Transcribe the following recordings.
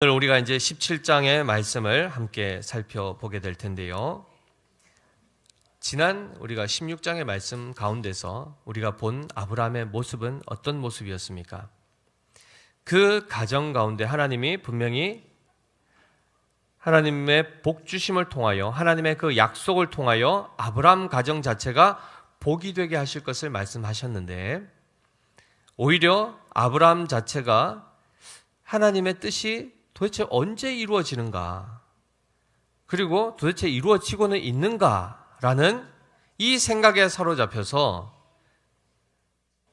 오늘 우리가 이제 17장의 말씀을 함께 살펴보게 될 텐데요. 지난 우리가 16장의 말씀 가운데서 우리가 본 아브라함의 모습은 어떤 모습이었습니까? 그 가정 가운데 하나님이 분명히 하나님의 복주심을 통하여 하나님의 그 약속을 통하여 아브라함 가정 자체가 복이 되게 하실 것을 말씀하셨는데, 오히려 아브라함 자체가 하나님의 뜻이 도대체 언제 이루어지는가, 그리고 도대체 이루어지고는 있는가라는 이 생각에 사로잡혀서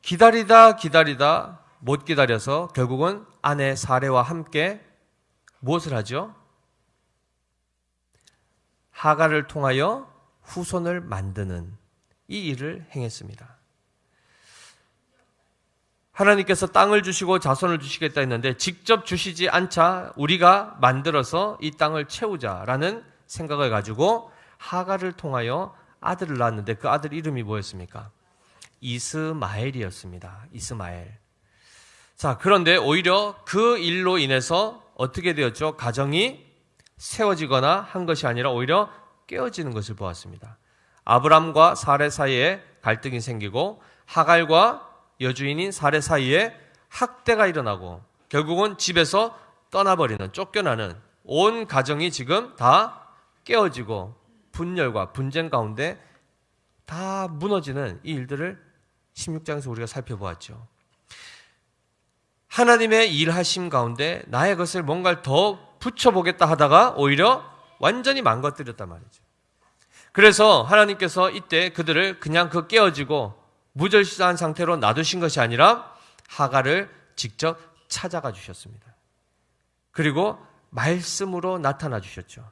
기다리다 못 기다려서 결국은 아내 사레와 함께 무엇을 하죠? 하갈을 통하여 후손을 만드는 이 일을 행했습니다. 하나님께서 땅을 주시고 자손을 주시겠다 했는데 직접 주시지 않자 우리가 만들어서 이 땅을 채우자라는 생각을 가지고 하갈을 통하여 아들을 낳았는데 그 아들 이름이 뭐였습니까? 이스마엘이었습니다. 이스마엘. 자, 그런데 오히려 그 일로 인해서 어떻게 되었죠? 가정이 세워지거나 한 것이 아니라 오히려 깨어지는 것을 보았습니다. 아브람과 사레 사이에 갈등이 생기고 하갈과 여주인인 사레 사이에 학대가 일어나고 결국은 집에서 떠나버리는, 쫓겨나는, 온 가정이 지금 다 깨어지고 분열과 분쟁 가운데 다 무너지는 이 일들을 16장에서 우리가 살펴보았죠. 하나님의 일하심 가운데 나의 것을 뭔가를 더 붙여보겠다 하다가 오히려 완전히 망가뜨렸단 말이죠. 그래서 하나님께서 이때 그들을 그냥 그 깨어지고 무절시한 상태로 놔두신 것이 아니라 하갈을 직접 찾아가 주셨습니다. 그리고 말씀으로 나타나 주셨죠.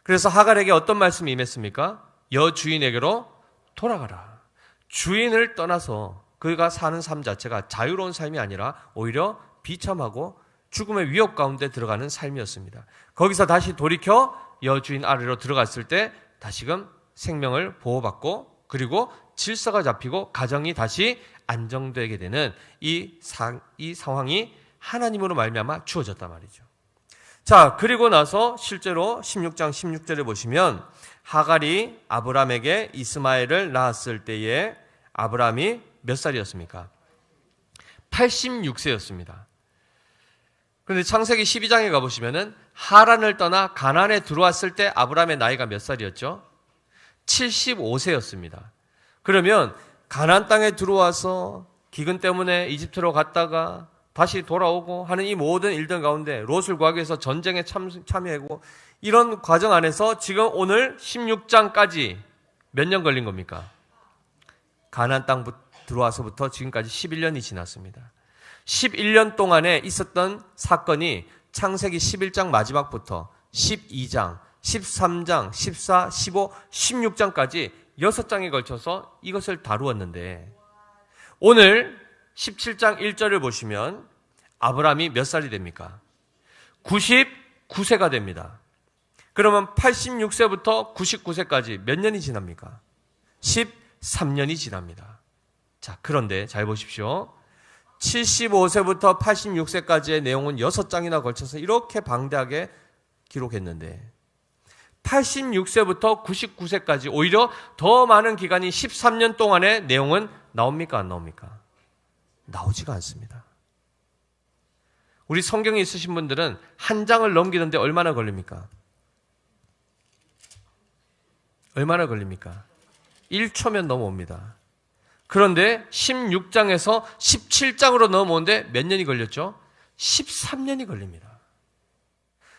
그래서 하갈에게 어떤 말씀이 임했습니까? 여주인에게로 돌아가라. 주인을 떠나서 그가 사는 삶 자체가 자유로운 삶이 아니라 오히려 비참하고 죽음의 위협 가운데 들어가는 삶이었습니다. 거기서 다시 돌이켜 여주인 아래로 들어갔을 때 다시금 생명을 보호받고 그리고 질서가 잡히고 가정이 다시 안정되게 되는 이 상황이 하나님으로 말미암아 주어졌단 말이죠. 자, 그리고 나서 실제로 16장 16절에 보시면 하갈이 아브람에게 이스마엘을 낳았을 때에 아브람이 몇 살이었습니까? 86세였습니다. 그런데 창세기 12장에 가보시면은 하란을 떠나 가나안에 들어왔을 때 아브람의 나이가 몇 살이었죠? 75세였습니다. 그러면 가나안 땅에 들어와서 기근 때문에 이집트로 갔다가 다시 돌아오고 하는 이 모든 일들 가운데 롯을 구하기 위해서 전쟁에 참여하고 이런 과정 안에서 지금 오늘 16장까지 몇 년 걸린 겁니까? 가나안 땅 들어와서부터 지금까지 11년이 지났습니다. 11년 동안에 있었던 사건이 창세기 11장 마지막부터 12장, 13장, 14, 15, 16장까지 6장에 걸쳐서 이것을 다루었는데 오늘 17장 1절을 보시면 아브람이 몇 살이 됩니까? 99세가 됩니다. 그러면 86세부터 99세까지 몇 년이 지납니까? 13년이 지납니다. 자, 그런데 잘 보십시오. 75세부터 86세까지의 내용은 6장이나 걸쳐서 이렇게 방대하게 기록했는데 86세부터 99세까지 오히려 더 많은 기간이 13년 동안의 내용은 나옵니까? 안 나옵니까? 나오지가 않습니다. 우리 성경에 있으신 분들은 한 장을 넘기는데 얼마나 걸립니까? 얼마나 걸립니까? 1초면 넘어옵니다. 그런데 16장에서 17장으로 넘어오는데 몇 년이 걸렸죠? 13년이 걸립니다.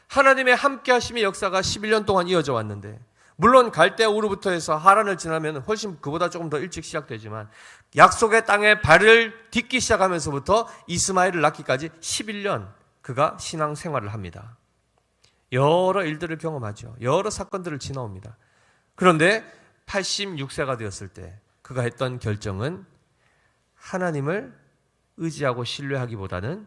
하나님의 함께 하심의 역사가 11년 동안 이어져 왔는데 물론 갈대아 우르부터 해서 하란을 지나면 훨씬 그보다 조금 더 일찍 시작되지만 약속의 땅에 발을 딛기 시작하면서부터 이스마엘을 낳기까지 11년 그가 신앙생활을 합니다. 여러 일들을 경험하죠. 여러 사건들을 지나옵니다. 그런데 86세가 되었을 때 그가 했던 결정은 하나님을 의지하고 신뢰하기보다는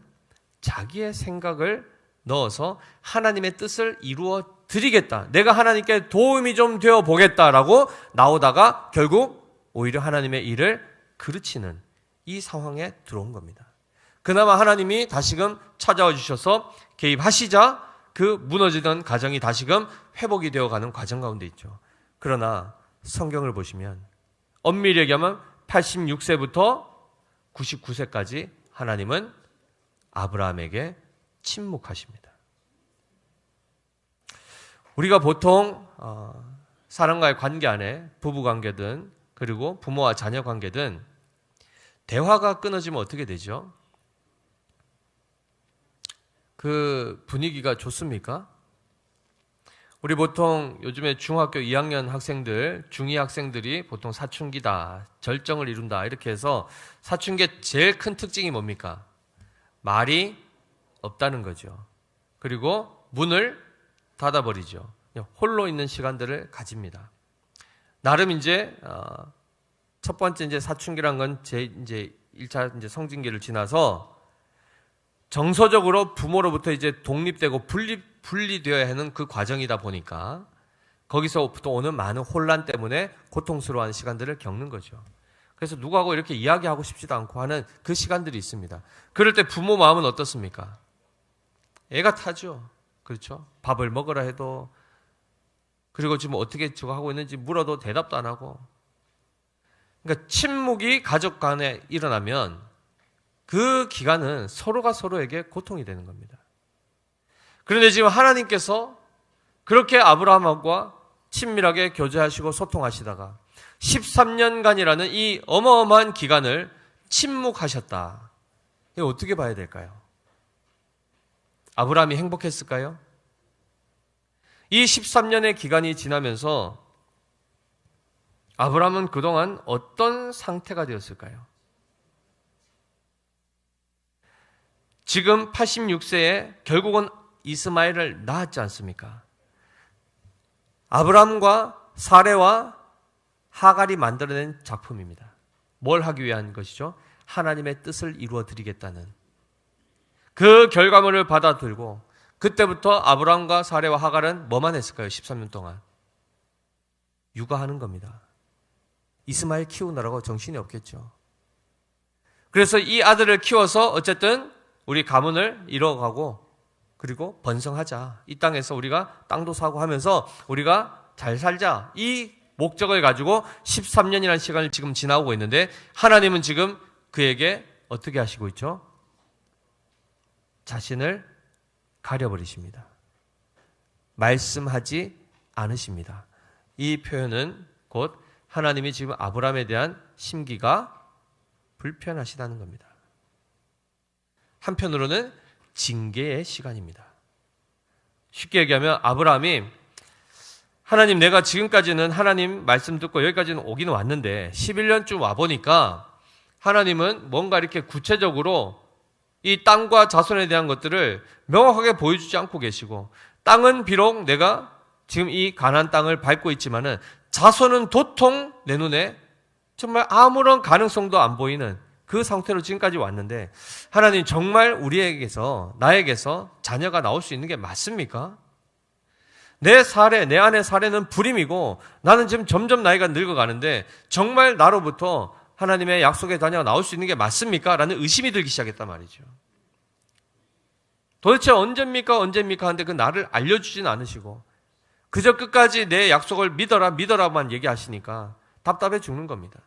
자기의 생각을 넣어서 하나님의 뜻을 이루어 드리겠다. 내가 하나님께 도움이 좀 되어 보겠다라고 나오다가 결국 오히려 하나님의 일을 그르치는 이 상황에 들어온 겁니다. 그나마 하나님이 다시금 찾아와 주셔서 개입하시자 그 무너지던 가정이 다시금 회복이 되어가는 과정 가운데 있죠. 그러나 성경을 보시면 엄밀히 얘기하면 86세부터 99세까지 하나님은 아브라함에게 침묵하십니다. 우리가 보통 사람과의 관계 안에 부부 관계든 그리고 부모와 자녀 관계든 대화가 끊어지면 어떻게 되죠? 그 분위기가 좋습니까? 우리 보통 요즘에 중학교 2학년 학생들, 중2 학생들이 보통 사춘기다, 절정을 이룬다 이렇게 해서 사춘기의 제일 큰 특징이 뭡니까? 말이 없다는 거죠. 그리고 문을 닫아버리죠. 홀로 있는 시간들을 가집니다. 나름 이제 첫 번째 이제 사춘기란 건 이제 1차 이제 성징기를 지나서 정서적으로 부모로부터 이제 독립되고 분리되어야 하는 그 과정이다 보니까 거기서부터 오는 많은 혼란 때문에 고통스러워하는 시간들을 겪는 거죠. 그래서 누구하고 이렇게 이야기하고 싶지도 않고 하는 그 시간들이 있습니다. 그럴 때 부모 마음은 어떻습니까? 애가 타죠. 그렇죠? 밥을 먹으라 해도 그리고 지금 어떻게 저거 하고 있는지 물어도 대답도 안 하고. 그러니까 침묵이 가족 간에 일어나면 그 기간은 서로가 서로에게 고통이 되는 겁니다. 그런데 지금 하나님께서 그렇게 아브라함과 친밀하게 교제하시고 소통하시다가 13년간이라는 이 어마어마한 기간을 침묵하셨다. 이거 어떻게 봐야 될까요? 아브라함이 행복했을까요? 이 13년의 기간이 지나면서 아브라함은 그동안 어떤 상태가 되었을까요? 지금 86세에 결국은 이스마엘을 낳았지 않습니까? 아브라함과 사레와 하갈이 만들어낸 작품입니다. 뭘 하기 위한 것이죠? 하나님의 뜻을 이루어 드리겠다는 그 결과물을 받아들고 그때부터 아브라함과 사레와 하갈은 뭐만 했을까요? 13년 동안 육아하는 겁니다. 이스마엘 키우느라고 정신이 없겠죠. 그래서 이 아들을 키워서 어쨌든 우리 가문을 이뤄가고 그리고 번성하자. 이 땅에서 우리가 땅도 사고 하면서 우리가 잘 살자. 이 목적을 가지고 13년이라는 시간을 지금 지나오고 있는데 하나님은 지금 그에게 어떻게 하시고 있죠? 자신을 가려버리십니다. 말씀하지 않으십니다. 이 표현은 곧 하나님이 지금 아브라함에 대한 심기가 불편하시다는 겁니다. 한편으로는 징계의 시간입니다. 쉽게 얘기하면 아브라함이 하나님 내가 지금까지는 하나님 말씀 듣고 여기까지는 오기는 왔는데 11년쯤 와보니까 하나님은 뭔가 이렇게 구체적으로 이 땅과 자손에 대한 것들을 명확하게 보여주지 않고 계시고 땅은 비록 내가 지금 이 가나안 땅을 밟고 있지만은 자손은 도통 내 눈에 정말 아무런 가능성도 안 보이는 그 상태로 지금까지 왔는데 하나님 정말 우리에게서 나에게서 자녀가 나올 수 있는 게 맞습니까? 내 안의 사례는 불임이고 나는 지금 점점 나이가 늙어가는데 정말 나로부터 하나님의 약속의 자녀가 나올 수 있는 게 맞습니까? 라는 의심이 들기 시작했단 말이죠. 도대체 언제입니까? 하는데 그 나를 알려주진 않으시고 그저 끝까지 내 약속을 믿어라만 얘기하시니까 답답해 죽는 겁니다.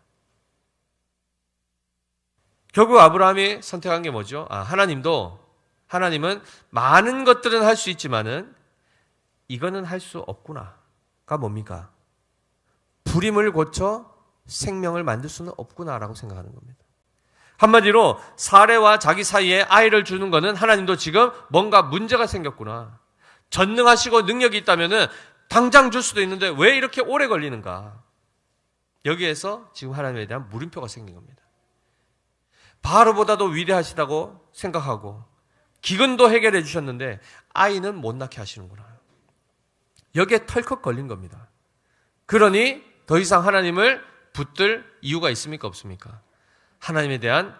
결국 아브라함이 선택한 게 뭐죠? 하나님은 많은 것들은 할 수 있지만은 이거는 할 수 없구나가 뭡니까? 불임을 고쳐 생명을 만들 수는 없구나라고 생각하는 겁니다. 한마디로 사례와 자기 사이에 아이를 주는 거는 하나님도 지금 뭔가 문제가 생겼구나. 전능하시고 능력이 있다면은 당장 줄 수도 있는데 왜 이렇게 오래 걸리는가? 여기에서 지금 하나님에 대한 물음표가 생긴 겁니다. 바로보다도 위대하시다고 생각하고 기근도 해결해 주셨는데 아이는 못 낳게 하시는구나. 여기에 털컥 걸린 겁니다. 그러니 더 이상 하나님을 붙들 이유가 있습니까? 없습니까? 하나님에 대한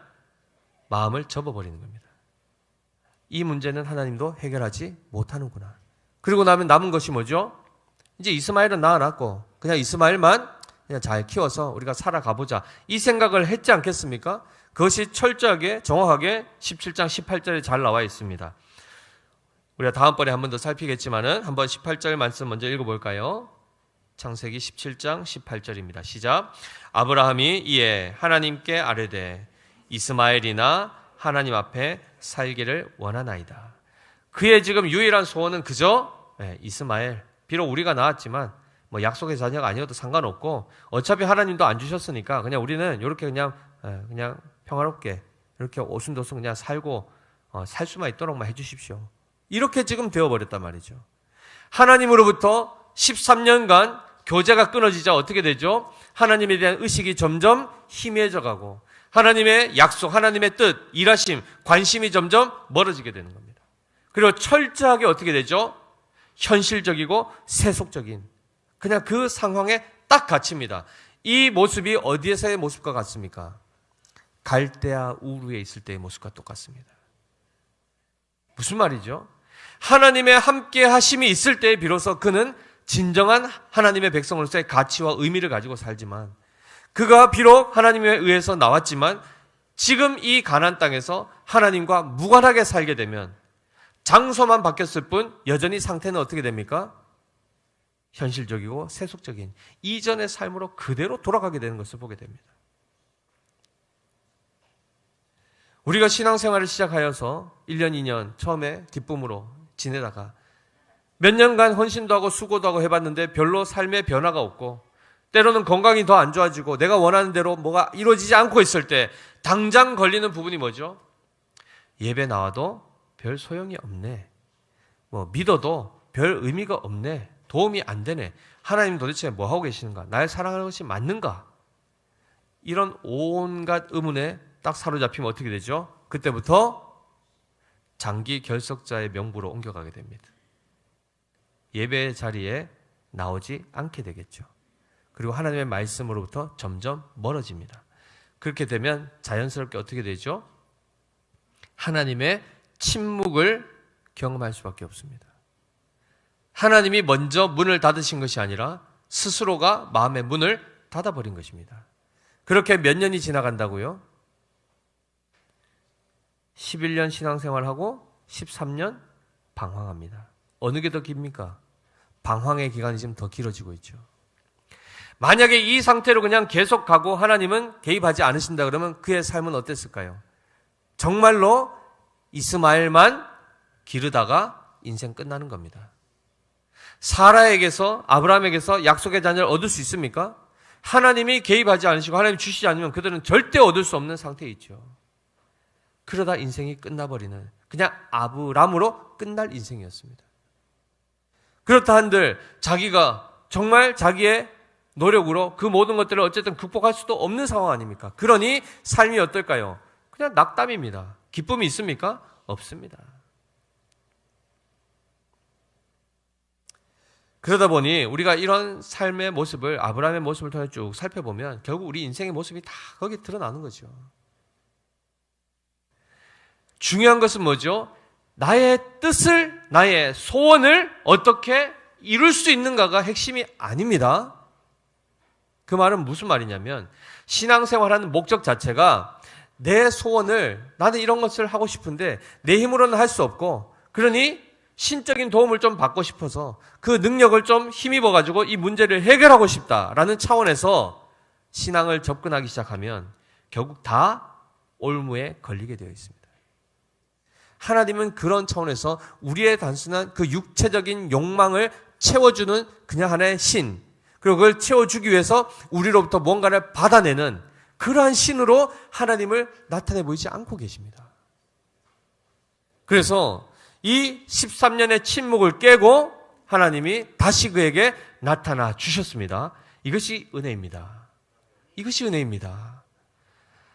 마음을 접어버리는 겁니다. 이 문제는 하나님도 해결하지 못하는구나. 그리고 나면 남은 것이 뭐죠? 이제 이스마엘은 낳아놨고 그냥 이스마엘만 그냥 잘 키워서 우리가 살아가보자. 이 생각을 했지 않겠습니까? 그것이 철저하게 정확하게 17장 18절에 잘 나와 있습니다. 우리가 다음번에 한 번 더 살피겠지만은 한번 18절 말씀 먼저 읽어볼까요? 창세기 17장 18절입니다. 시작. 아브라함이 이에 하나님께 아뢰되 이스마엘이나 하나님 앞에 살기를 원하나이다. 그의 지금 유일한 소원은 그저 이스마엘. 비록 우리가 낳았지만 뭐 약속의 자녀가 아니어도 상관없고 어차피 하나님도 안 주셨으니까 그냥 우리는 이렇게 그냥 평화롭게 이렇게 오순도순 그냥 살고 살 수만 있도록만 해주십시오. 이렇게 지금 되어버렸단 말이죠. 하나님으로부터 13년간 교제가 끊어지자 어떻게 되죠? 하나님에 대한 의식이 점점 희미해져 가고 하나님의 약속, 하나님의 뜻, 일하심, 관심이 점점 멀어지게 되는 겁니다. 그리고 철저하게 어떻게 되죠? 현실적이고 세속적인 그냥 그 상황에 딱 갇힙니다. 이 모습이 어디에서의 모습과 같습니까? 갈대아 우르에 있을 때의 모습과 똑같습니다. 무슨 말이죠? 하나님의 함께 하심이 있을 때 비로소 그는 진정한 하나님의 백성으로서의 가치와 의미를 가지고 살지만 그가 비록 하나님에 의해서 나왔지만 지금 이 가나안 땅에서 하나님과 무관하게 살게 되면 장소만 바뀌었을 뿐 여전히 상태는 어떻게 됩니까? 현실적이고 세속적인 이전의 삶으로 그대로 돌아가게 되는 것을 보게 됩니다. 우리가 신앙생활을 시작하여서 1년, 2년 처음에 기쁨으로 지내다가 몇 년간 헌신도 하고 수고도 하고 해봤는데 별로 삶의 변화가 없고 때로는 건강이 더 안 좋아지고 내가 원하는 대로 뭐가 이루어지지 않고 있을 때 당장 걸리는 부분이 뭐죠? 예배 나와도 별 소용이 없네. 뭐 믿어도 별 의미가 없네. 도움이 안 되네. 하나님 도대체 뭐 하고 계시는가? 날 사랑하는 것이 맞는가? 이런 온갖 의문에 딱 사로잡히면 어떻게 되죠? 그때부터 장기 결석자의 명부로 옮겨가게 됩니다. 예배 자리에 나오지 않게 되겠죠. 그리고 하나님의 말씀으로부터 점점 멀어집니다. 그렇게 되면 자연스럽게 어떻게 되죠? 하나님의 침묵을 경험할 수밖에 없습니다. 하나님이 먼저 문을 닫으신 것이 아니라 스스로가 마음의 문을 닫아버린 것입니다. 그렇게 몇 년이 지나간다고요? 11년 신앙생활하고 13년 방황합니다. 어느 게 더 깁니까? 방황의 기간이 지금 더 길어지고 있죠. 만약에 이 상태로 그냥 계속 가고 하나님은 개입하지 않으신다 그러면 그의 삶은 어땠을까요? 정말로 이스마엘만 기르다가 인생 끝나는 겁니다. 사라에게서 아브라함에게서 약속의 자녀를 얻을 수 있습니까? 하나님이 개입하지 않으시고 하나님 주시지 않으면 그들은 절대 얻을 수 없는 상태에 있죠. 그러다 인생이 끝나버리는 그냥 아브람으로 끝날 인생이었습니다. 그렇다 한들 자기가 정말 자기의 노력으로 그 모든 것들을 어쨌든 극복할 수도 없는 상황 아닙니까? 그러니 삶이 어떨까요? 그냥 낙담입니다. 기쁨이 있습니까? 없습니다. 그러다 보니 우리가 이런 삶의 모습을 아브라함의 모습을 통해 쭉 살펴보면 결국 우리 인생의 모습이 다 거기에 드러나는 거죠. 중요한 것은 뭐죠? 나의 뜻을, 나의 소원을 어떻게 이룰 수 있는가가 핵심이 아닙니다. 그 말은 무슨 말이냐면 신앙생활하는 목적 자체가 내 소원을 나는 이런 것을 하고 싶은데 내 힘으로는 할 수 없고 그러니 신적인 도움을 좀 받고 싶어서 그 능력을 좀 힘입어가지고 이 문제를 해결하고 싶다라는 차원에서 신앙을 접근하기 시작하면 결국 다 올무에 걸리게 되어 있습니다. 하나님은 그런 차원에서 우리의 단순한 그 육체적인 욕망을 채워주는 그냥 하나의 신, 그리고 그걸 채워주기 위해서 우리로부터 뭔가를 받아내는 그러한 신으로 하나님을 나타내 보이지 않고 계십니다. 그래서 이 13년의 침묵을 깨고 하나님이 다시 그에게 나타나 주셨습니다. 이것이 은혜입니다. 이것이 은혜입니다.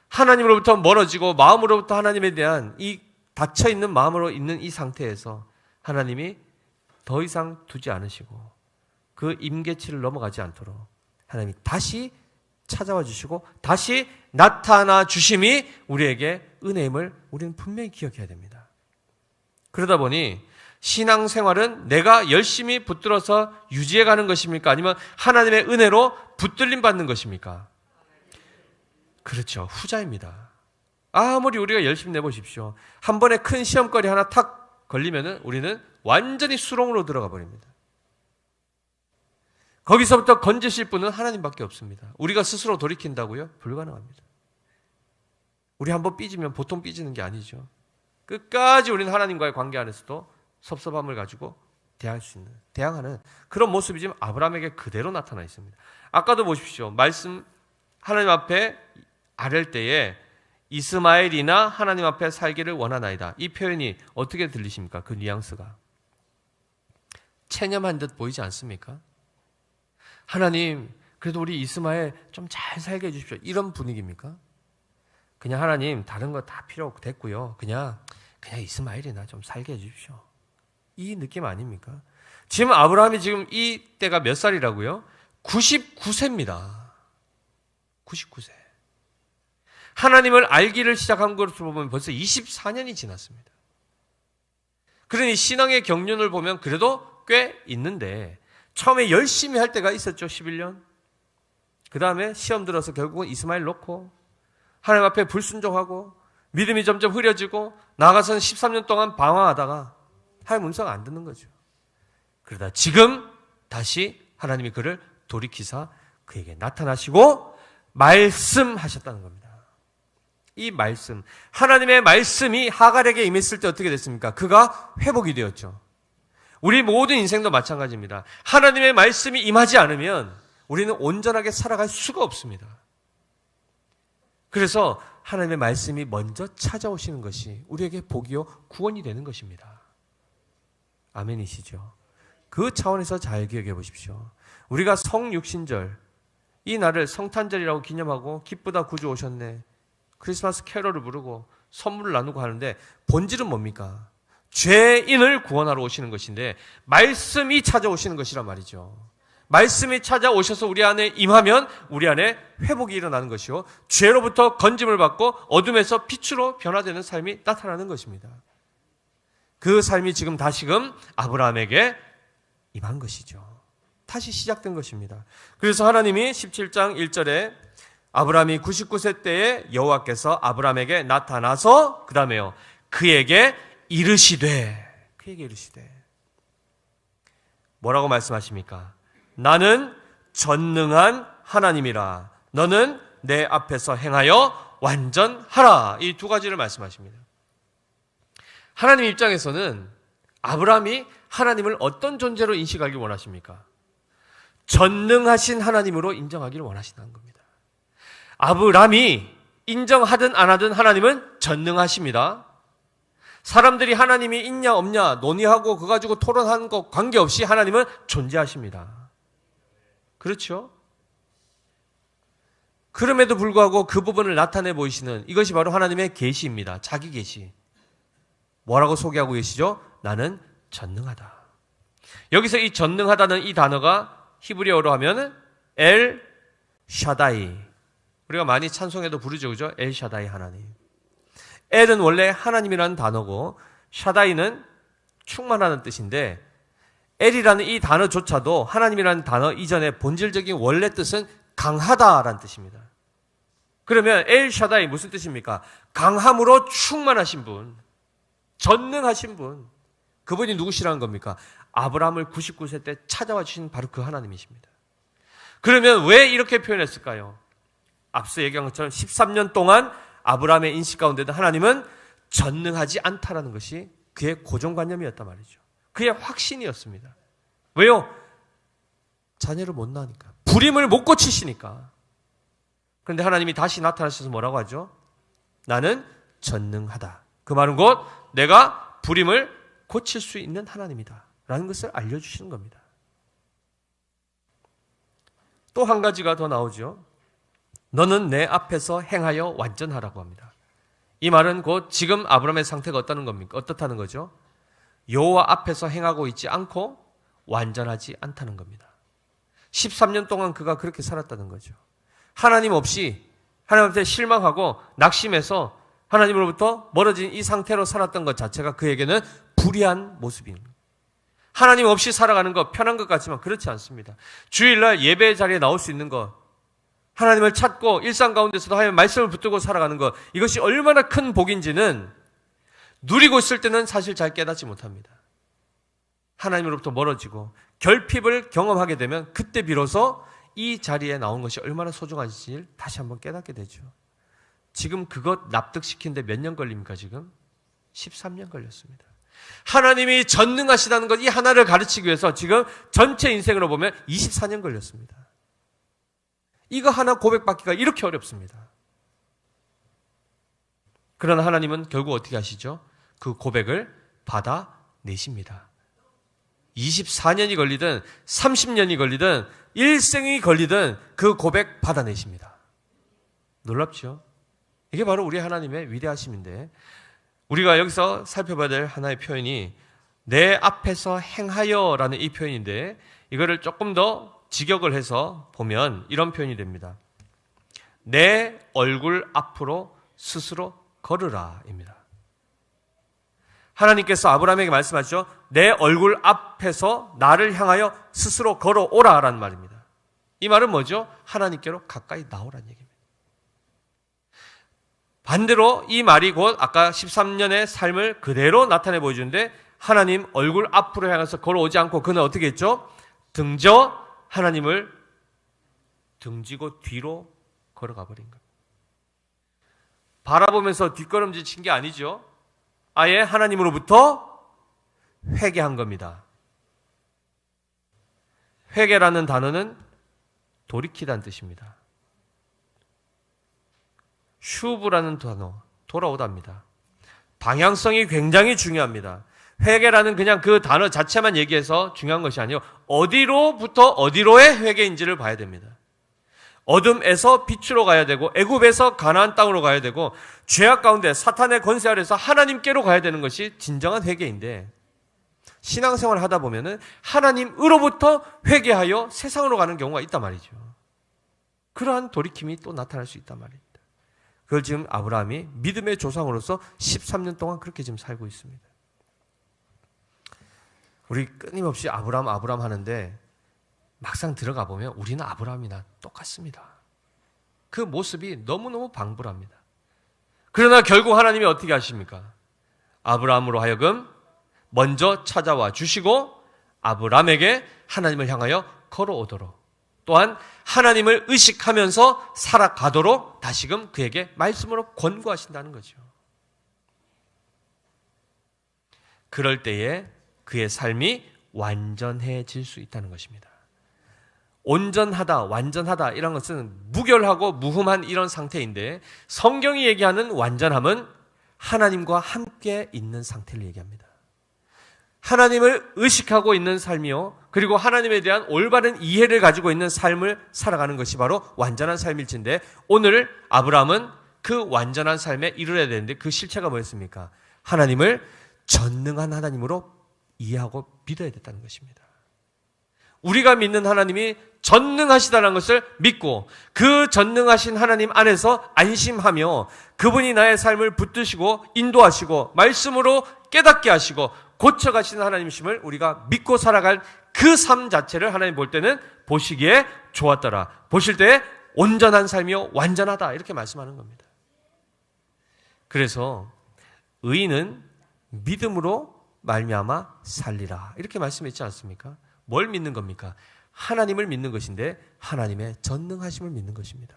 하나님으로부터 멀어지고 마음으로부터 하나님에 대한 이 닫혀있는 마음으로 있는 이 상태에서 하나님이 더 이상 두지 않으시고 그 임계치를 넘어가지 않도록 하나님이 다시 찾아와 주시고 다시 나타나 주심이 우리에게 은혜임을 우리는 분명히 기억해야 됩니다. 그러다 보니 신앙생활은 내가 열심히 붙들어서 유지해 가는 것입니까? 아니면 하나님의 은혜로 붙들림 받는 것입니까? 그렇죠. 후자입니다. 아무리 우리가 열심히 내보십시오. 한 번에 큰 시험거리 하나 탁 걸리면은 우리는 완전히 수렁으로 들어가 버립니다. 거기서부터 건지실 분은 하나님밖에 없습니다. 우리가 스스로 돌이킨다고요? 불가능합니다. 우리 한번 삐지면 보통 삐지는 게 아니죠. 끝까지 우리는 하나님과의 관계 안에서도 섭섭함을 가지고 대항하는 그런 모습이 지금 아브라함에게 그대로 나타나 있습니다. 아까도 보십시오. 말씀 하나님 앞에 아랠 때에 이스마엘이나 하나님 앞에 살기를 원하나이다. 이 표현이 어떻게 들리십니까? 그 뉘앙스가 체념한 듯 보이지 않습니까? 하나님, 그래도 우리 이스마엘 좀 잘 살게 해주십시오. 이런 분위기입니까? 그냥 하나님 다른 거 다 필요 없고 됐고요. 그냥 이스마엘이나 좀 살게 해주십시오. 이 느낌 아닙니까? 지금 아브라함이 지금 이 때가 몇 살이라고요? 99세입니다. 99세. 하나님을 알기를 시작한 것으로 보면 벌써 24년이 지났습니다. 그러니 신앙의 경륜을 보면 그래도 꽤 있는데 처음에 열심히 할 때가 있었죠. 11년. 그 다음에 시험 들어서 결국은 이스마엘 놓고 하나님 앞에 불순종하고 믿음이 점점 흐려지고 나아가서는 13년 동안 방황하다가 하나님 음성 안 듣는 거죠. 그러다 지금 다시 하나님이 그를 돌이키사 그에게 나타나시고 말씀하셨다는 겁니다. 이 말씀, 하나님의 말씀이 하갈에게 임했을 때 어떻게 됐습니까? 그가 회복이 되었죠. 우리 모든 인생도 마찬가지입니다. 하나님의 말씀이 임하지 않으면 우리는 온전하게 살아갈 수가 없습니다. 그래서 하나님의 말씀이 먼저 찾아오시는 것이 우리에게 복이요 구원이 되는 것입니다. 아멘이시죠? 그 차원에서 잘 기억해 보십시오. 우리가 성육신절, 이 날을 성탄절이라고 기념하고 기쁘다 구주 오셨네, 크리스마스 캐럴을 부르고 선물을 나누고 하는데 본질은 뭡니까? 죄인을 구원하러 오시는 것인데 말씀이 찾아오시는 것이란 말이죠. 말씀이 찾아오셔서 우리 안에 임하면 우리 안에 회복이 일어나는 것이요 죄로부터 건짐을 받고 어둠에서 빛으로 변화되는 삶이 나타나는 것입니다. 그 삶이 지금 다시금 아브라함에게 임한 것이죠. 다시 시작된 것입니다. 그래서 하나님이 17장 1절에 아브라함이 99세 때에 여호와께서 아브라함에게 나타나서 그 다음에요 그에게 이르시되 뭐라고 말씀하십니까? 나는 전능한 하나님이라 너는 내 앞에서 행하여 완전하라. 이 두 가지를 말씀하십니다. 하나님 입장에서는 아브라함이 하나님을 어떤 존재로 인식하길 원하십니까? 전능하신 하나님으로 인정하기를 원하시는 겁니다. 아브라함이 인정하든 안 하든 하나님은 전능하십니다. 사람들이 하나님이 있냐 없냐 논의하고 그거 가지고 토론하는 것 관계없이 하나님은 존재하십니다. 그렇죠? 그럼에도 불구하고 그 부분을 나타내 보이시는 이것이 바로 하나님의 계시입니다. 자기 계시. 뭐라고 소개하고 계시죠? 나는 전능하다. 여기서 이 전능하다는 이 단어가 히브리어로 하면 엘 샤다이. 우리가 많이 찬송에도 부르죠, 그죠? 엘 샤다이 하나님. 엘은 원래 하나님이라는 단어고 샤다이는 충만하는 뜻인데 엘이라는 이 단어조차도 하나님이라는 단어 이전의 본질적인 원래 뜻은 강하다라는 뜻입니다. 그러면 엘 샤다이 무슨 뜻입니까? 강함으로 충만하신 분, 전능하신 분. 그분이 누구시라는 겁니까? 아브라함을 99세 때 찾아와 주신 바로 그 하나님이십니다. 그러면 왜 이렇게 표현했을까요? 앞서 얘기한 것처럼 13년 동안 아브라함의 인식 가운데도 하나님은 전능하지 않다라는 것이 그의 고정관념이었단 말이죠. 그의 확신이었습니다. 왜요? 자녀를 못 낳으니까. 불임을 못 고치시니까. 그런데 하나님이 다시 나타나셔서 뭐라고 하죠? 나는 전능하다. 그 말은 곧 내가 불임을 고칠 수 있는 하나님이다 라는 것을 알려주시는 겁니다. 또 한 가지가 더 나오죠. 너는 내 앞에서 행하여 완전하라고 합니다. 이 말은 곧 지금 아브라함의 상태가 어떠는 겁니까? 어떻다는 거죠? 여호와 앞에서 행하고 있지 않고 완전하지 않다는 겁니다. 13년 동안 그가 그렇게 살았다는 거죠. 하나님 없이 하나님한테 실망하고 낙심해서 하나님으로부터 멀어진 이 상태로 살았던 것 자체가 그에게는 불의한 모습입니다. 하나님 없이 살아가는 것 편한 것 같지만 그렇지 않습니다. 주일날 예배 자리에 나올 수 있는 것, 하나님을 찾고 일상 가운데서도 하나님의 말씀을 붙들고 살아가는 것, 이것이 얼마나 큰 복인지는 누리고 있을 때는 사실 잘 깨닫지 못합니다. 하나님으로부터 멀어지고 결핍을 경험하게 되면 그때 비로소 이 자리에 나온 것이 얼마나 소중한지를 다시 한번 깨닫게 되죠. 지금 그것 납득시키는데 몇 년 걸립니까? 지금 13년 걸렸습니다. 하나님이 전능하시다는 것, 이 하나를 가르치기 위해서 지금 전체 인생으로 보면 24년 걸렸습니다. 이거 하나 고백받기가 이렇게 어렵습니다. 그러나 하나님은 결국 어떻게 하시죠? 그 고백을 받아내십니다. 24년이 걸리든 30년이 걸리든 일생이 걸리든 그 고백 받아내십니다. 놀랍죠? 이게 바로 우리 하나님의 위대하심인데, 우리가 여기서 살펴봐야 될 하나의 표현이 내 앞에서 행하여 라는 이 표현인데, 이거를 조금 더 직역을 해서 보면 이런 표현이 됩니다. 내 얼굴 앞으로 스스로 걸으라 입니다. 하나님께서 아브라함에게 말씀하시죠. 내 얼굴 앞에서 나를 향하여 스스로 걸어오라 라는 말입니다. 이 말은 뭐죠? 하나님께로 가까이 나오라는 얘기입니다. 반대로 이 말이 곧 아까 13년의 삶을 그대로 나타내 보여주는데, 하나님 얼굴 앞으로 향해서 걸어오지 않고 그는 어떻게 했죠? 등져 하나님을 등지고 뒤로 걸어가 버린 겁니다. 바라보면서 뒷걸음질 친 게 아니죠. 아예 하나님으로부터 회개한 겁니다. 회개라는 단어는 돌이키다는 뜻입니다. 슈브라는 단어, 돌아오답니다. 방향성이 굉장히 중요합니다. 회개라는 그냥 그 단어 자체만 얘기해서 중요한 것이 아니요, 어디로부터 어디로의 회개인지를 봐야 됩니다. 어둠에서 빛으로 가야 되고, 애굽에서 가나안 땅으로 가야 되고, 죄악 가운데 사탄의 권세 아래서 하나님께로 가야 되는 것이 진정한 회개인데, 신앙생활을 하다 보면은 하나님으로부터 회개하여 세상으로 가는 경우가 있단 말이죠. 그러한 돌이킴이 또 나타날 수 있단 말입니다. 그걸 지금 아브라함이 믿음의 조상으로서 13년 동안 그렇게 지금 살고 있습니다. 우리 끊임없이 아브라함 하는데 막상 들어가 보면 우리는 아브라함이나 똑같습니다. 그 모습이 너무너무 방불합니다. 그러나 결국 하나님이 어떻게 하십니까? 아브라함으로 하여금 먼저 찾아와 주시고 아브라함에게 하나님을 향하여 걸어오도록, 또한 하나님을 의식하면서 살아가도록 다시금 그에게 말씀으로 권고하신다는 거죠. 그럴 때에 그의 삶이 완전해질 수 있다는 것입니다. 온전하다, 완전하다 이런 것은 무결하고 무흠한 이런 상태인데, 성경이 얘기하는 완전함은 하나님과 함께 있는 상태를 얘기합니다. 하나님을 의식하고 있는 삶이요, 그리고 하나님에 대한 올바른 이해를 가지고 있는 삶을 살아가는 것이 바로 완전한 삶일진데, 오늘 아브라함은 그 완전한 삶에 이르러야 되는데 그 실체가 뭐였습니까? 하나님을 전능한 하나님으로 이해하고 믿어야 됐다는 것입니다. 우리가 믿는 하나님이 전능하시다는 것을 믿고 그 전능하신 하나님 안에서 안심하며 그분이 나의 삶을 붙드시고 인도하시고 말씀으로 깨닫게 하시고 고쳐가시는 하나님이심을 우리가 믿고 살아갈 그 삶 자체를 하나님 볼 때는 보시기에 좋았더라. 보실 때 온전한 삶이요 완전하다 이렇게 말씀하는 겁니다. 그래서 의인은 믿음으로 말미암아 살리라 이렇게 말씀했지 않습니까? 뭘 믿는 겁니까? 하나님을 믿는 것인데 하나님의 전능하심을 믿는 것입니다.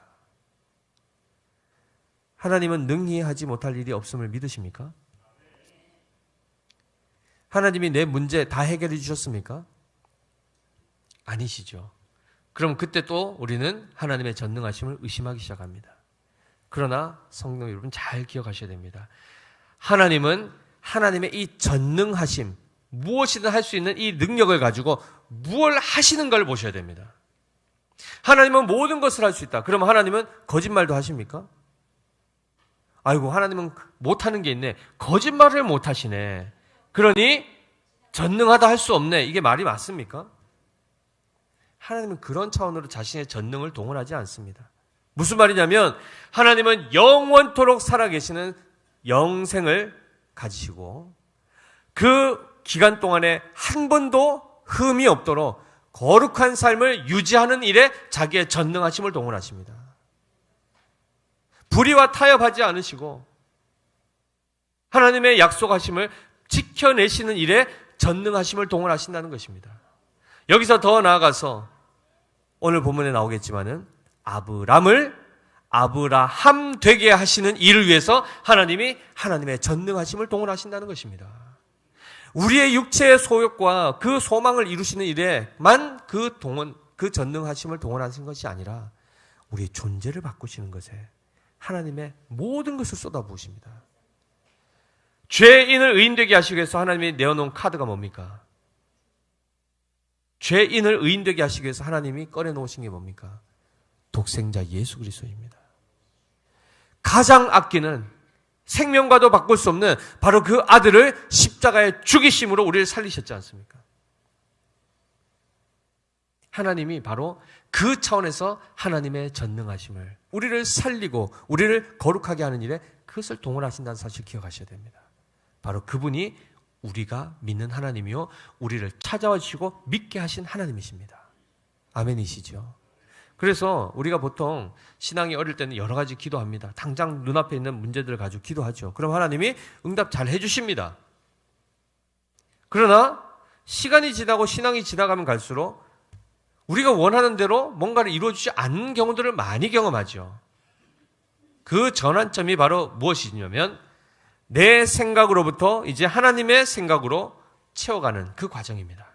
하나님은 능히 하지 못할 일이 없음을 믿으십니까? 하나님이 내 문제 다 해결해 주셨습니까? 아니시죠. 그럼 그때 또 우리는 하나님의 전능하심을 의심하기 시작합니다. 그러나 성도 여러분 잘 기억하셔야 됩니다. 하나님은 하나님의 이 전능하심, 무엇이든 할 수 있는 이 능력을 가지고 무엇을 하시는 걸 보셔야 됩니다. 하나님은 모든 것을 할 수 있다. 그럼 하나님은 거짓말도 하십니까? 아이고 하나님은 못하는 게 있네. 거짓말을 못하시네. 그러니 전능하다 할 수 없네. 이게 말이 맞습니까? 하나님은 그런 차원으로 자신의 전능을 동원하지 않습니다. 무슨 말이냐면 하나님은 영원토록 살아계시는 영생을 가지시고 그 기간 동안에 한 번도 흠이 없도록 거룩한 삶을 유지하는 일에 자기의 전능하심을 동원하십니다. 불의와 타협하지 않으시고 하나님의 약속하심을 지켜내시는 일에 전능하심을 동원하신다는 것입니다. 여기서 더 나아가서 오늘 본문에 나오겠지만은 아브람을 아브라함 되게 하시는 일을 위해서 하나님이 하나님의 전능하심을 동원하신다는 것입니다. 우리의 육체의 소욕과 그 소망을 이루시는 일에만 그 전능하심을 동원하신 것이 아니라 우리의 존재를 바꾸시는 것에 하나님의 모든 것을 쏟아부으십니다. 죄인을 의인되게 하시기 위해서 하나님이 내어놓은 카드가 뭡니까? 죄인을 의인되게 하시기 위해서 하나님이 꺼내놓으신 게 뭡니까? 독생자 예수 그리스도입니다. 가장 아끼는 생명과도 바꿀 수 없는 바로 그 아들을 십자가에 죽이심으로 우리를 살리셨지 않습니까? 하나님이 바로 그 차원에서 하나님의 전능하심을 우리를 살리고 우리를 거룩하게 하는 일에 그것을 동원하신다는 사실 기억하셔야 됩니다. 바로 그분이 우리가 믿는 하나님이요 우리를 찾아와 주시고 믿게 하신 하나님이십니다. 아멘이시죠? 그래서 우리가 보통 신앙이 어릴 때는 여러 가지 기도합니다. 당장 눈앞에 있는 문제들을 가지고 기도하죠. 그럼 하나님이 응답 잘 해주십니다. 그러나 시간이 지나고 신앙이 지나가면 갈수록 우리가 원하는 대로 뭔가를 이루어주지 않는 경우들을 많이 경험하죠. 그 전환점이 바로 무엇이냐면 내 생각으로부터 이제 하나님의 생각으로 채워가는 그 과정입니다.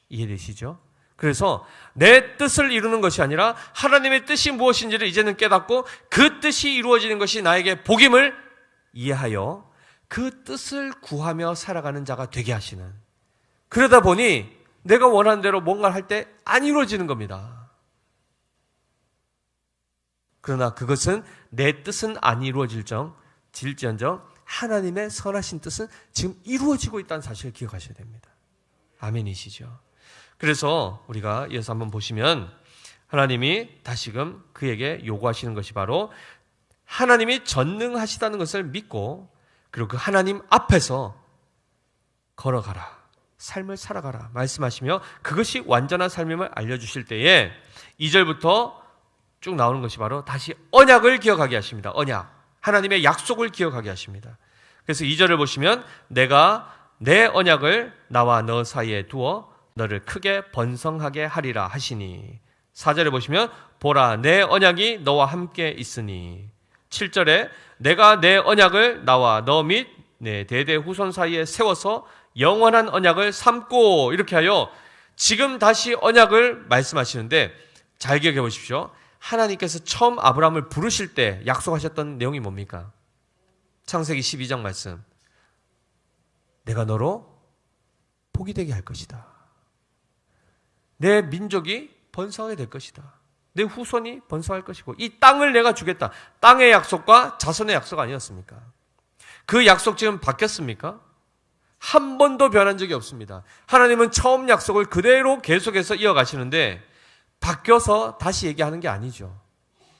이해되시죠? 그래서 내 뜻을 이루는 것이 아니라 하나님의 뜻이 무엇인지를 이제는 깨닫고 그 뜻이 이루어지는 것이 나에게 복임을 이해하여 그 뜻을 구하며 살아가는 자가 되게 하시는, 그러다 보니 내가 원하는 대로 뭔가를 할 때 안 이루어지는 겁니다. 그러나 그것은 내 뜻은 안 이루어질지언정 하나님의 선하신 뜻은 지금 이루어지고 있다는 사실을 기억하셔야 됩니다. 아멘이시죠? 그래서 우리가 이어서 한번 보시면 하나님이 다시금 그에게 요구하시는 것이 바로 하나님이 전능하시다는 것을 믿고 그리고 그 하나님 앞에서 걸어가라, 삶을 살아가라 말씀하시며 그것이 완전한 삶임을 알려주실 때에 2절부터 쭉 나오는 것이 바로 다시 언약을 기억하게 하십니다. 언약, 하나님의 약속을 기억하게 하십니다. 그래서 2절을 보시면 내가 내 언약을 나와 너 사이에 두어 너를 크게 번성하게 하리라 하시니, 4절에 보시면 보라 내 언약이 너와 함께 있으니, 7절에 내가 내 언약을 나와 너 및 내 대대 후손 사이에 세워서 영원한 언약을 삼고, 이렇게 하여 지금 다시 언약을 말씀하시는데 잘 기억해 보십시오. 하나님께서 처음 아브라함을 부르실 때 약속하셨던 내용이 뭡니까? 창세기 12장 말씀, 내가 너로 복이 되게 할 것이다. 내 민족이 번성하게 될 것이다. 내 후손이 번성할 것이고 이 땅을 내가 주겠다. 땅의 약속과 자손의 약속 아니었습니까? 그 약속 지금 바뀌었습니까? 한 번도 변한 적이 없습니다. 하나님은 처음 약속을 그대로 계속해서 이어가시는데 바뀌어서 다시 얘기하는 게 아니죠.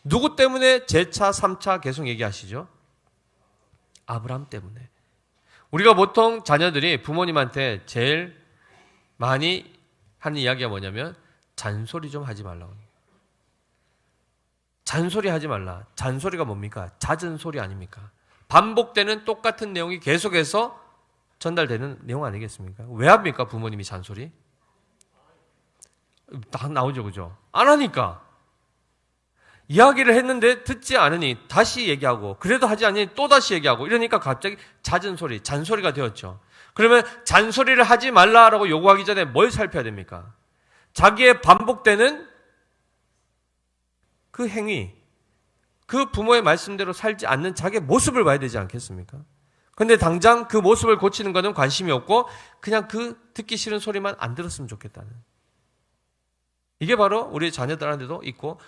누구 때문에 재차 3차 계속 얘기하시죠? 아브라함 때문에. 우리가 보통 자녀들이 부모님한테 제일 많이 하는 이야기가 뭐냐면 잔소리 좀 하지 말라고. 잔소리 하지 말라. 잔소리가 뭡니까? 잦은 소리 아닙니까? 반복되는 똑같은 내용이 계속해서 전달되는 내용 아니겠습니까? 왜 합니까? 부모님이 잔소리? 다 나오죠, 그죠? 안 하니까. 이야기를 했는데 듣지 않으니 다시 얘기하고, 그래도 하지 않으니 또 다시 얘기하고, 이러니까 갑자기 잦은 소리, 잔소리가 되었죠. 그러면 잔소리를 하지 말라라고 요구하기 전에 뭘 살펴야 됩니까? 자기의 반복되는 그 행위, 그 부모의 말씀대로 살지 않는 자기의 모습을 봐야 되지 않겠습니까? 근데 당장 그 모습을 고치는 것은 관심이 없고 그냥 그 듣기 싫은 소리만 안 들었으면 좋겠다는, 이게 바로 우리 자녀들한테도 있고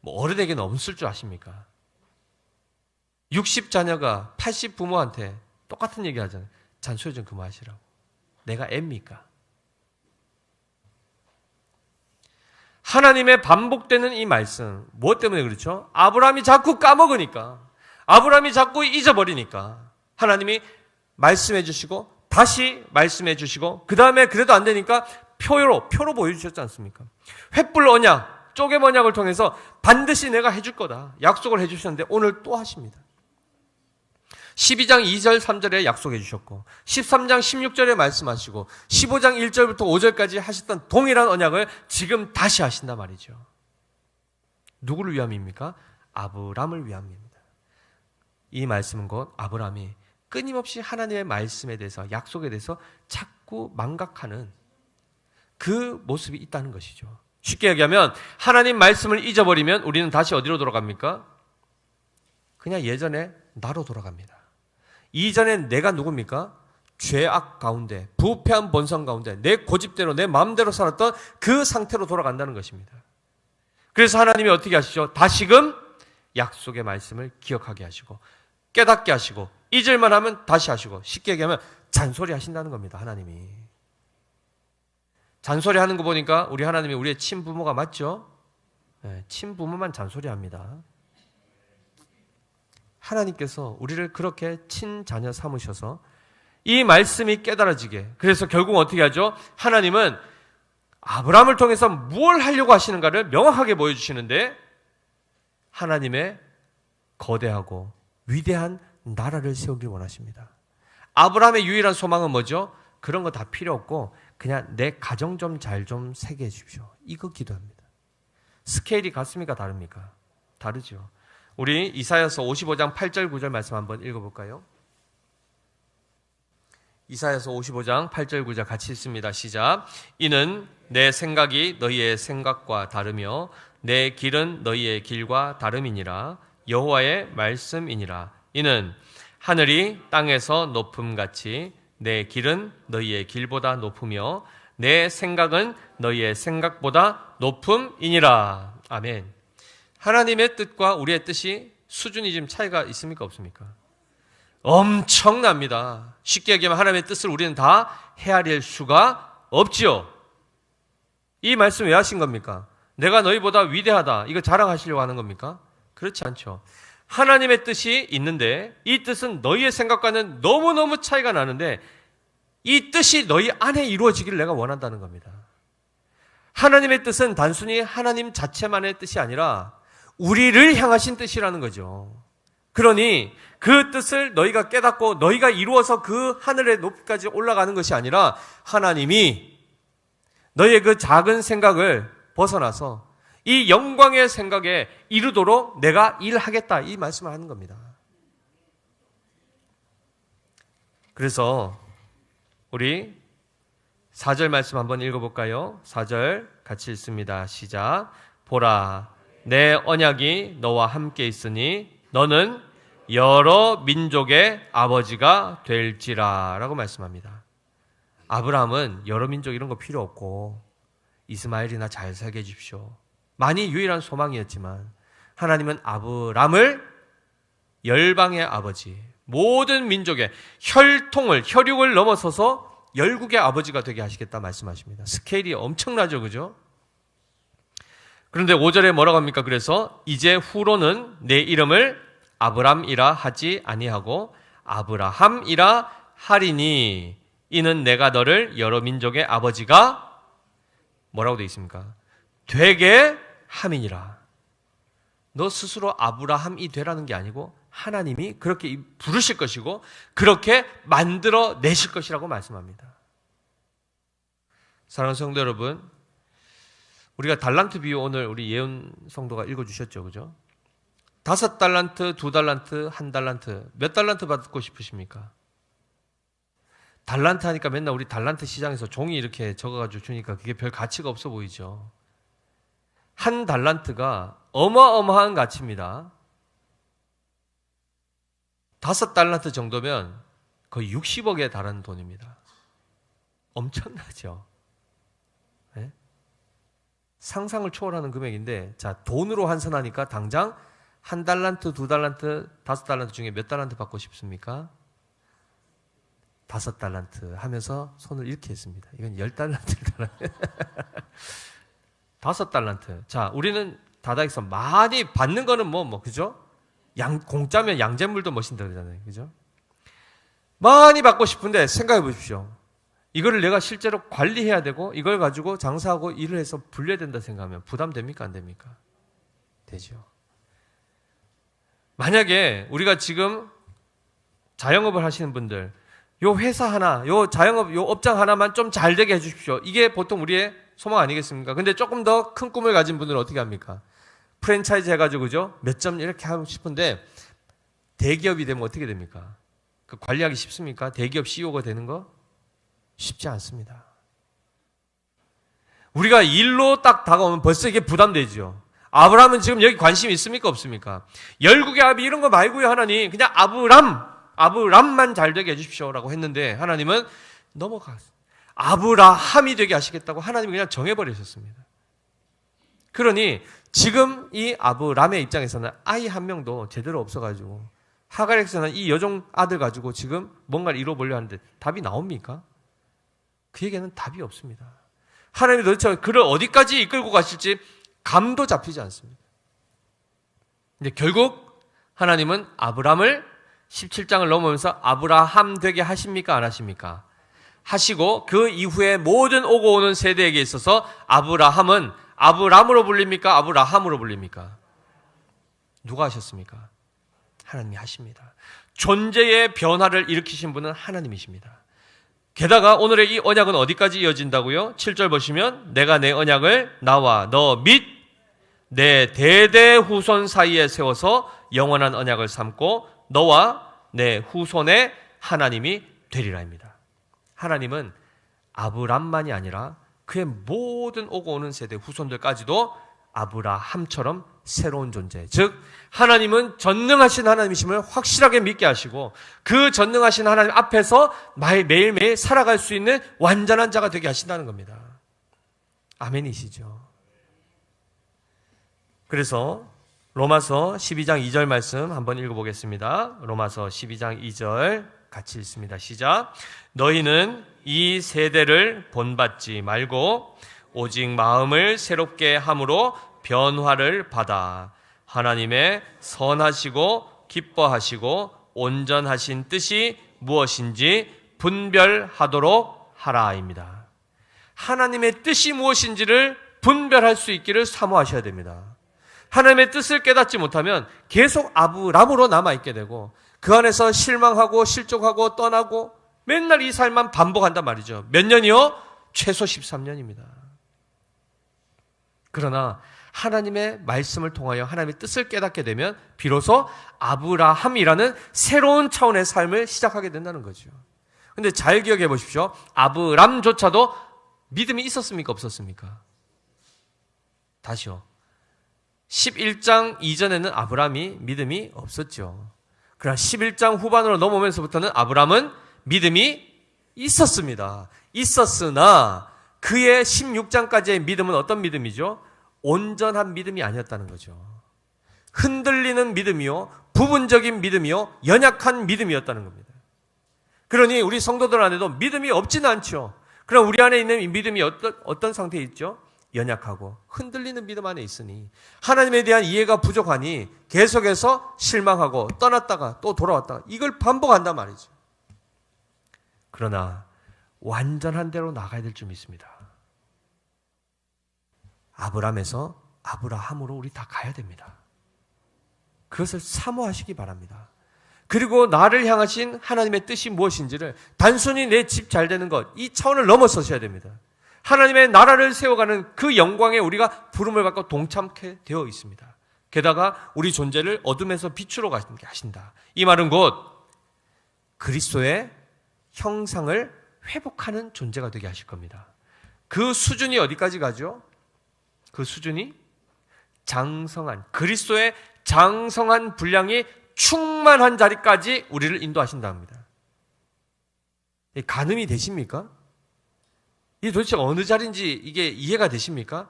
어른에게는 없을 줄 아십니까? 60 자녀가 80 부모한테 똑같은 얘기 하잖아요. 잔소리 좀 그만하시라고. 내가 애입니까? 하나님의 반복되는 이 말씀, 무엇 때문에 그렇죠? 아브라함이 자꾸 까먹으니까, 아브라함이 자꾸 잊어버리니까 하나님이 말씀해 주시고 다시 말씀해 주시고 그 다음에 그래도 안 되니까 표로 보여주셨지 않습니까? 횃불 언약, 쪼개문 언약을 통해서 반드시 내가 해줄 거다 약속을 해주셨는데 오늘 또 하십니다. 12장 2절 3절에 약속해 주셨고 13장 16절에 말씀하시고 15장 1절부터 5절까지 하셨던 동일한 언약을 지금 다시 하신단 말이죠. 누구를 위함입니까? 아브람을 위함입니다. 이 말씀은 곧 아브람이 끊임없이 하나님의 말씀에 대해서 약속에 대해서 자꾸 망각하는 그 모습이 있다는 것이죠. 쉽게 얘기하면 하나님 말씀을 잊어버리면 우리는 다시 어디로 돌아갑니까? 그냥 예전에 나로 돌아갑니다. 이전에 내가 누굽니까? 죄악 가운데, 부패한 본성 가운데 내 고집대로 내 마음대로 살았던 그 상태로 돌아간다는 것입니다. 그래서 하나님이 어떻게 하시죠? 다시금 약속의 말씀을 기억하게 하시고 깨닫게 하시고 잊을만 하면 다시 하시고 쉽게 얘기하면 잔소리 하신다는 겁니다. 하나님이. 잔소리 하는 거 보니까 우리 하나님이 우리의 친부모가 맞죠? 네, 친부모만 잔소리합니다. 하나님께서 우리를 그렇게 친자녀 삼으셔서 이 말씀이 깨달아지게, 그래서 결국 어떻게 하죠? 하나님은 아브라함을 통해서 무엇을 하려고 하시는가를 명확하게 보여주시는데 하나님의 거대하고 위대한 나라를 세우길 원하십니다. 아브라함의 유일한 소망은 뭐죠? 그런 거 다 필요 없고 그냥 내 가정 좀 잘 좀 세게 해주십시오. 이거 기도합니다. 스케일이 같습니까? 다릅니까? 다르죠. 우리 이사야서 55장 8절 9절 말씀 한번 읽어볼까요? 이사야서 55장 8절 9절 같이 읽습니다. 시작. 이는 내 생각이 너희의 생각과 다르며 내 길은 너희의 길과 다름이니라. 여호와의 말씀이니라. 이는 하늘이 땅에서 높음같이 내 길은 너희의 길보다 높으며 내 생각은 너희의 생각보다 높음이니라. 아멘. 하나님의 뜻과 우리의 뜻이 수준이 좀 차이가 있습니까? 없습니까? 엄청납니다. 쉽게 얘기하면 하나님의 뜻을 우리는 다 헤아릴 수가 없지요. 이 말씀 왜 하신 겁니까? 내가 너희보다 위대하다 이거 자랑하시려고 하는 겁니까? 그렇지 않죠. 하나님의 뜻이 있는데 이 뜻은 너희의 생각과는 너무너무 차이가 나는데 이 뜻이 너희 안에 이루어지기를 내가 원한다는 겁니다. 하나님의 뜻은 단순히 하나님 자체만의 뜻이 아니라 우리를 향하신 뜻이라는 거죠. 그러니 그 뜻을 너희가 깨닫고 너희가 이루어서 그 하늘의 높이까지 올라가는 것이 아니라 하나님이 너희의 그 작은 생각을 벗어나서 이 영광의 생각에 이르도록 내가 일하겠다 이 말씀을 하는 겁니다. 그래서 우리 4절 말씀 한번 읽어볼까요? 4절 같이 읽습니다. 시작. 보라 내 언약이 너와 함께 있으니 너는 여러 민족의 아버지가 될지라 라고 말씀합니다. 아브라함은 여러 민족 이런 거 필요 없고 이스마엘이나 잘 살게 해주십시오. 많이 유일한 소망이었지만 하나님은 아브람을 열방의 아버지, 모든 민족의 혈육을 넘어서서 열국의 아버지가 되게 하시겠다 말씀하십니다. 스케일이 엄청나죠, 그죠? 그런데 5절에 뭐라고 합니까? 그래서 이제 후로는 내 이름을 아브람이라 하지 아니하고 아브라함이라 하리니 이는 내가 너를 여러 민족의 아버지가 뭐라고 되어 있습니까? 되게 함이니라. 너 스스로 아브라함이 되라는 게 아니고 하나님이 그렇게 부르실 것이고 그렇게 만들어 내실 것이라고 말씀합니다. 사랑하는 성도 여러분, 우리가 달란트 비유 오늘 우리 예은 성도가 읽어주셨죠, 그죠? 5달란트, 2달란트, 1달란트 몇 달란트 받고 싶으십니까? 달란트 하니까 맨날 우리 달란트 시장에서 종이 이렇게 적어가지고 주니까 그게 별 가치가 없어 보이죠. 1달란트가 어마어마한 가치입니다. 5달란트 정도면 거의 60억에 달하는 돈입니다. 엄청나죠? 네? 상상을 초월하는 금액인데, 자, 돈으로 환산하니까 당장 1달란트, 2달란트, 5달란트 중에 몇 달란트 받고 싶습니까? 5달란트 하면서 손을 이렇게 했습니다. 이건 10달란트를 5달란트. 자, 우리는 다다익선 많이 받는 거는 그죠? 공짜면 양잿물도 멋있다 그러잖아요. 그죠? 많이 받고 싶은데 생각해 보십시오. 이거를 내가 실제로 관리해야 되고 이걸 가지고 장사하고 일을 해서 불려야 된다 생각하면 부담됩니까? 안 됩니까? 되죠. 만약에 우리가 지금 자영업을 하시는 분들, 요 회사 하나, 요 자영업, 요 업장 하나만 좀 잘 되게 해주십시오. 이게 보통 우리의 소망 아니겠습니까? 근데 조금 더 큰 꿈을 가진 분들은 어떻게 합니까? 프랜차이즈 해가지고, 그죠? 몇 점 이렇게 하고 싶은데, 대기업이 되면 어떻게 됩니까? 그 관리하기 쉽습니까? 대기업 CEO가 되는 거? 쉽지 않습니다. 우리가 일로 딱 다가오면 벌써 이게 부담되죠. 아브라함은 지금 여기 관심이 있습니까? 없습니까? 열국의 아비 이런 거 말고요, 하나님. 그냥 아브람만 잘 되게 해주십시오라고 했는데 하나님은 넘어갔어요. 아브라함이 되게 하시겠다고 하나님이 그냥 정해버리셨습니다. 그러니 지금 이 아브람의 입장에서는 아이 한 명도 제대로 없어가지고 하갈에서는 이 여종 아들 가지고 지금 뭔가를 이뤄보려 하는데 답이 나옵니까? 그에게는 답이 없습니다. 하나님이 도대체 그를 어디까지 이끌고 가실지 감도 잡히지 않습니다. 근데 결국 하나님은 아브람을 17장을 넘으면서 아브라함 되게 하십니까? 안 하십니까? 하시고 그 이후에 모든 오고 오는 세대에게 있어서 아브라함은 아브람으로 불립니까? 아브라함으로 불립니까? 누가 하셨습니까? 하나님이 하십니다. 존재의 변화를 일으키신 분은 하나님이십니다. 게다가 오늘의 이 언약은 어디까지 이어진다고요? 7절 보시면 내가 내 언약을 나와 너 및 내 대대 후손 사이에 세워서 영원한 언약을 삼고 너와 내 후손의 하나님이 되리라입니다. 하나님은 아브람만이 아니라 그의 모든 오고 오는 세대 후손들까지도 아브라함처럼 새로운 존재, 즉 하나님은 전능하신 하나님이심을 확실하게 믿게 하시고 그 전능하신 하나님 앞에서 매일매일 살아갈 수 있는 완전한 자가 되게 하신다는 겁니다. 아멘이시죠? 그래서 로마서 12장 2절 말씀 한번 읽어보겠습니다. 로마서 12장 2절 같이 읽습니다. 시작. 너희는 이 세대를 본받지 말고 오직 마음을 새롭게 함으로 변화를 받아 하나님의 선하시고 기뻐하시고 온전하신 뜻이 무엇인지 분별하도록 하라입니다. 하나님의 뜻이 무엇인지를 분별할 수 있기를 사모하셔야 됩니다. 하나님의 뜻을 깨닫지 못하면 계속 아브람으로 남아있게 되고 그 안에서 실망하고 실족하고 떠나고 맨날 이 삶만 반복한단 말이죠. 몇 년이요? 최소 13년입니다. 그러나 하나님의 말씀을 통하여 하나님의 뜻을 깨닫게 되면 비로소 아브라함이라는 새로운 차원의 삶을 시작하게 된다는 거죠. 근데 잘 기억해 보십시오. 아브람조차도 믿음이 있었습니까? 없었습니까? 다시요. 11장 이전에는 아브람이 믿음이 없었죠. 그러나 11장 후반으로 넘어오면서부터는 아브람은 믿음이 있었습니다. 있었으나 그의 16장까지의 믿음은 어떤 믿음이죠? 온전한 믿음이 아니었다는 거죠. 흔들리는 믿음이요, 부분적인 믿음이요, 연약한 믿음이었다는 겁니다. 그러니 우리 성도들 안에도 믿음이 없지는 않죠. 그럼 우리 안에 있는 이 믿음이 어떤 상태에 있죠? 연약하고 흔들리는 믿음 안에 있으니 하나님에 대한 이해가 부족하니 계속해서 실망하고 떠났다가 또 돌아왔다가 이걸 반복한단 말이죠. 그러나 완전한 대로 나가야 될 줄 믿습니다. 아브람에서 아브라함으로 우리 다 가야 됩니다. 그것을 사모하시기 바랍니다. 그리고 나를 향하신 하나님의 뜻이 무엇인지를 단순히 내 집 잘 되는 것, 이 차원을 넘어서셔야 됩니다. 하나님의 나라를 세워가는 그 영광에 우리가 부름을 받고 동참케 되어 있습니다. 게다가 우리 존재를 어둠에서 빛으로 가시게 하신다. 이 말은 곧 그리스도의 형상을 회복하는 존재가 되게 하실 겁니다. 그 수준이 어디까지 가죠? 그 수준이 장성한, 그리스도의 장성한 분량이 충만한 자리까지 우리를 인도하신다 합니다. 가늠이 되십니까? 이게 도대체 어느 자리인지 이게 이해가 되십니까?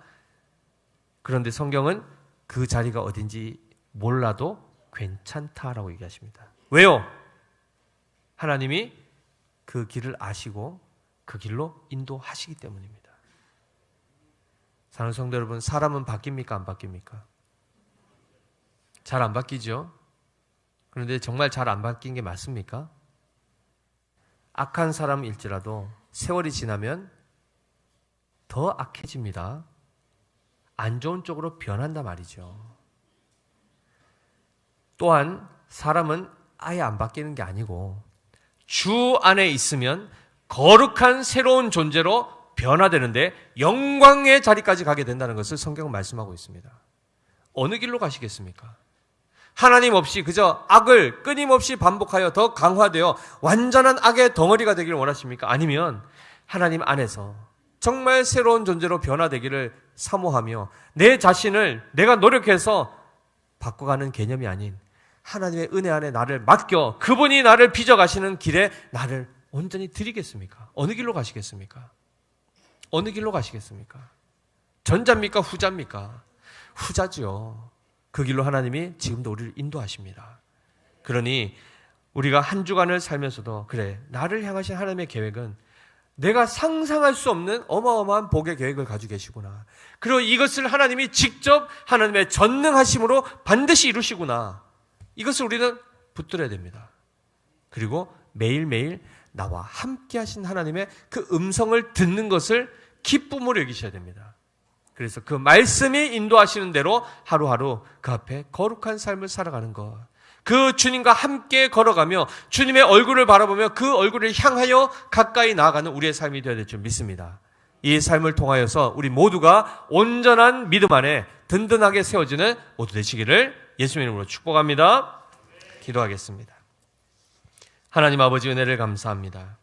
그런데 성경은 그 자리가 어딘지 몰라도 괜찮다라고 얘기하십니다. 왜요? 하나님이 그 길을 아시고 그 길로 인도하시기 때문입니다. 사랑하는 성도 여러분, 사람은 바뀝니까? 안 바뀝니까? 잘 안 바뀌죠? 그런데 정말 잘 안 바뀐 게 맞습니까? 악한 사람일지라도 세월이 지나면 더 악해집니다. 안 좋은 쪽으로 변한단 말이죠. 또한 사람은 아예 안 바뀌는 게 아니고 주 안에 있으면 거룩한 새로운 존재로 변화되는데 영광의 자리까지 가게 된다는 것을 성경은 말씀하고 있습니다. 어느 길로 가시겠습니까? 하나님 없이 그저 악을 끊임없이 반복하여 더 강화되어 완전한 악의 덩어리가 되기를 원하십니까? 아니면 하나님 안에서 정말 새로운 존재로 변화되기를 사모하며 내 자신을 내가 노력해서 바꿔가는 개념이 아닌 하나님의 은혜 안에 나를 맡겨 그분이 나를 빚어가시는 길에 나를 온전히 드리겠습니까? 어느 길로 가시겠습니까? 어느 길로 가시겠습니까? 전자입니까? 후자입니까? 후자지요. 그 길로 하나님이 지금도 우리를 인도하십니다. 그러니 우리가 한 주간을 살면서도 그래, 나를 향하신 하나님의 계획은 내가 상상할 수 없는 어마어마한 복의 계획을 가지고 계시구나. 그리고 이것을 하나님이 직접 하나님의 전능하심으로 반드시 이루시구나. 이것을 우리는 붙들어야 됩니다. 그리고 매일매일 나와 함께 하신 하나님의 그 음성을 듣는 것을 기쁨으로 여기셔야 됩니다. 그래서 그 말씀이 인도하시는 대로 하루하루 그 앞에 거룩한 삶을 살아가는 것. 그 주님과 함께 걸어가며 주님의 얼굴을 바라보며 그 얼굴을 향하여 가까이 나아가는 우리의 삶이 되어야 될 줄 믿습니다. 이 삶을 통하여서 우리 모두가 온전한 믿음 안에 든든하게 세워지는 모두 되시기를 예수님의 이름으로 축복합니다. 기도하겠습니다. 하나님 아버지 은혜를 감사합니다.